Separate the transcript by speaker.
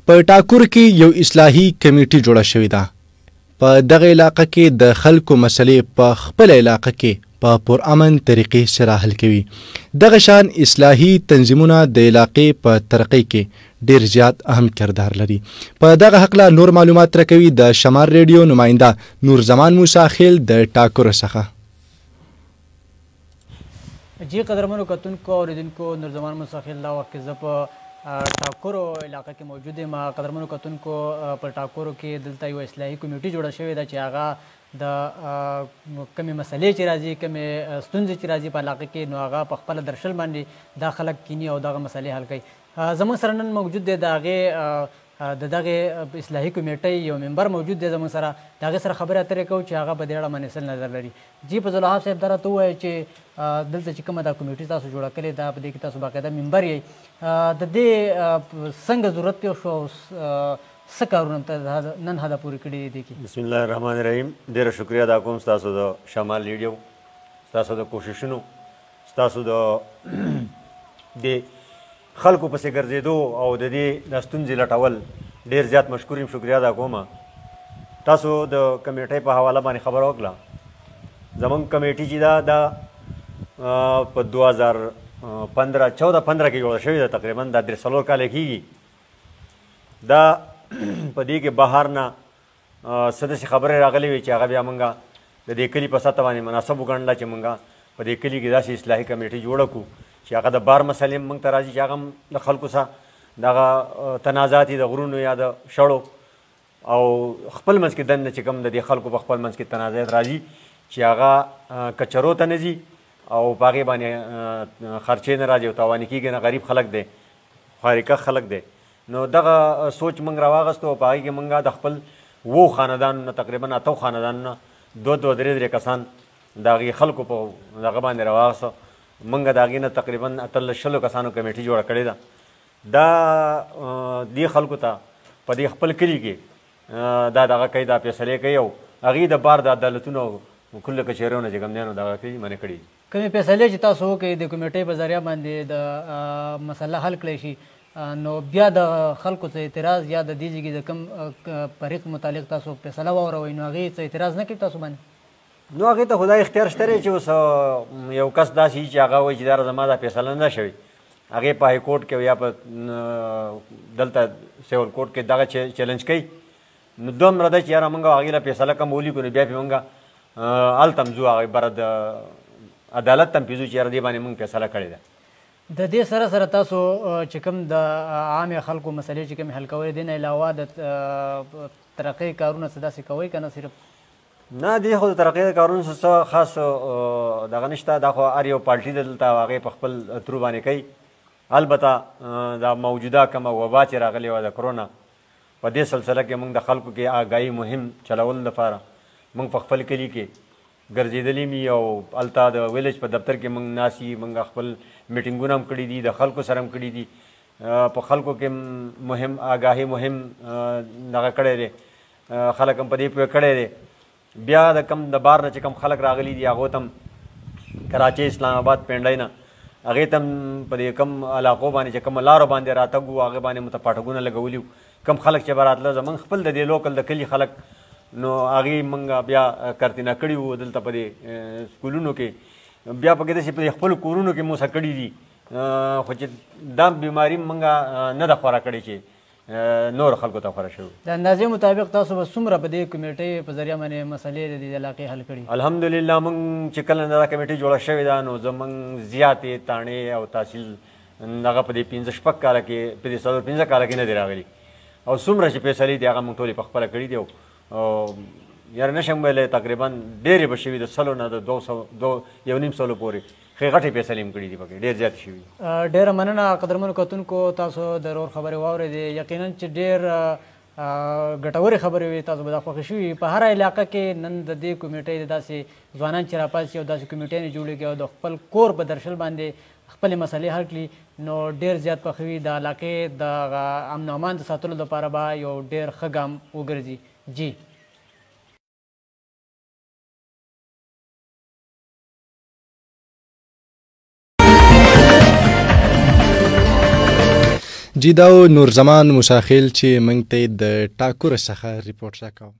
Speaker 1: په ټاکور کې یو اصلاحي کمیټي جوړه شوې ده. په دغه علاقه کې د خلکو مسلې په خپل علاقه کې په پرامن طریقې سره حل کوي. دغه شان اصلاحي تنظیمونه د علاقې په ترقۍ کې ډیر زیات اهم کردار لري. په دغه هکله نور معلومات راکوي د شمال ریډیو نماینده نور زمان موسی خیل د ټاکور څخه.
Speaker 2: جی قدرمنو کتونکو اوریدونکو نور زمان موسی خیل دا وخت زه په ټاکورو علاقه کې موجود یم. قدرمنو کتونکو په ټاکورو کې دلته یو اصلاحي کمیټي جوړه شوې ده چې هغه د کمې مسلې چې راځي کمې ستونزې چې راځي په علاقه کې نو هغه په خپله درشل باندې دا خلک کیني او دغه مسلې حل کوي. زموږ سره نن موجود دی د هغې د دغې اصلاحي کمیټۍ یو ممبر موجود دی زموږ سره. د هغې سره خبرې اترې کوو چې هغه په دې اړه باندې څه نظر لري. جی فضلالحق صاحب دا راته ووایه چې دلته چې کومه دا کمیټي تاسو جوړه کړې ده په دې کې تاسو باقاعده ممبر یې د دې څنګه ضرورت پیښ شو او څه کارونه نن هدا پورې کړي دي کې؟
Speaker 3: بسم الله الرحمن الرحیم. ډېره شکریه ادا کوم ستاسو د شمال ریډیو ستاسو د کوششونو ستاسو د خلکو پسې ګرځېدو او د دې د ستونزې لټول ډېر زیات مشکور یم. شکریه ادا کوم. تاسو د کمیټۍ په حواله باندې خبره وکړه. زموږ کمیټي چې دا په 2014-15 کې جوړه شوې ده. تقریبا دا 3 کاله کېږي. دا په دې کې بهر نه څه داسې خبرې راغلې وې چې هغه بیا موږ د دې کلي په سطح باندې مناسب وګڼله چې موږ په دې کلي کې داسې اصلاحي کمیټي جوړه کړو چې هغه د بار مسلې موږ ته راځي چې هغه هم د خلکو سره دغه تنازعات د غرونو یا د شړو او خپل منځ کې دننه چې کوم د دې خلکو په خپل منځ کې تنازعات راځي چې هغه کچرو ته نه ځي او په هغې باندې خرچې نه راځي او تاواني کېږي نه. غریب خلک دی، خواریکه خلک دی. نو دغه سوچ موږ راواغستو او په هغې کې موږ د خپل 7 خاندانو نه تقریبا 8 خاندانو نه 2-3 کسان د هغې خلکو په دغه باندې راواغسته. موږ د هغې نه تقریبا 18 کسانو کمیټي جوړه کړې ده. دا دې خلکو ته په دې خپل کلي کې دا دغه کوي، دا فیصلې کوي او هغې د بار د عدالتونو کله کچېرو نه چې کوم دی نو دغه کوي منې کړي.
Speaker 2: کومې فیصلې چې تاسو وکړئ د کمیټۍ په ذریعه باندې د مسله حل کړی شي نو بیا د خلکو څه اعتراض یا د دې ځای کې د کوم فریق متعلق تاسو فیصله واوروئ نو هغې څه اعتراض نه کوي تاسو باندې؟
Speaker 3: نو هغې ته خو دا اختیار شته دی چې اوس یو کس داسې وي چې هغه وایي چې دا زما دا فیصله نه شوې. هغې په های کورټ کې یا په دلته سیول کورټ کې دغه چیلنج کوي. نو دومره ده چې یاره موږ هغې له فیصله کوم ولیکو نو بیا پې موږ هلته هم ځو هغې بره د عدالت ته هم پې ځو چې یاره دې باندې موږ فیصله کړې ده.
Speaker 2: د دې سره سره تاسو چې کوم د عامې خلکو مسلې چې کومې حل کوئ دې نه علاوه د ترقۍ کارونه څه داسې کوئ که نه صرف؟
Speaker 3: نه دې خو د ترقۍ کارونو څه خاص دغه نشته. دا خو هر یو پارټي دلته هغې په خپل ترو باندې کوي. البته دا موجوده کومه وبا چې راغلې وه د کرونا په دې سلسله کې موږ د خلکو کې آګاهي مهم چلولو لپاره موږ په خپل کلي کې ګرځېدلي مي او هلته د ویلیج په دفتر کې موږ ناست یي. موږ خپل میټینګونه هم کړي دي، د خلکو سره هم کړي دي. په خلکو کې مهم آګاهي مهم دغه کړی دی، خلک هم په دې پوه کړی دی. بیا د کم د بار نه چې کم خلک راغلي دي هغو ته هم کراچۍ اسلام آباد پینډۍ نه هغې ته هم په دې کم علاقو باندې چې کومه لارو باندې راتګ وو هغې باندې مو ته پاټکونه لګولي وو. کم خلک چې به راتله زموږ خپل د دې لوکل د کلي خلک نو هغې موږ بیا کرتینه کړي وو دلته په دې سکولونو کې. بیا پکې داسې په دې خپلو کورونو کې موسه کړي دي خو چې دا بیماري موږ نه ده خوره کړې چې نور خلکو ته خوره شوي.
Speaker 2: د اندازې مطابق تاسو به څومره په دې کمیټۍ په ذریعه باندې مسلې د دې علاقې حل کړي؟
Speaker 3: الحمدلله موږ چې کله دا کمیټۍ جوړه شوې ده نو زموږ زیاتې تاڼې او تحصیل هغه په دې 15-16 کاله کې په دې 15 کاله کې نه دی راغلي او څومره چې فیصلې دي هغه موږ ټولې په خپله کړي دي. او یاره نشم ویلی تقریبا ډېرې به شوي د 100 نه د 200 پورې ښې غټې فیصلې هم کړي دي پکې ډېر زیاتې شوي.
Speaker 2: ډېره مننه قدرمنو کتونکو تاسو د رور خبرې واورېدې. یقینا چې ډېر ګټورې خبرې وې تاسو به دا خوښې شوي. په هره علاقه کې نن د دې کمیټۍ د داسې ځوانان چې راپاسي او داسې کمیټیانې جوړېږي او د خپل کور په درشل باندې خپلې مسلې حل کړي نو ډېر زیات خوښ وي. د علاقې د امن و امان د ساتلو لپاره به یو ډېر ښه ګام وګرځي. جی
Speaker 1: جی دا نور زمان مساخیل چې موږ ته د ټاکور څخه ریپورټ راکاو.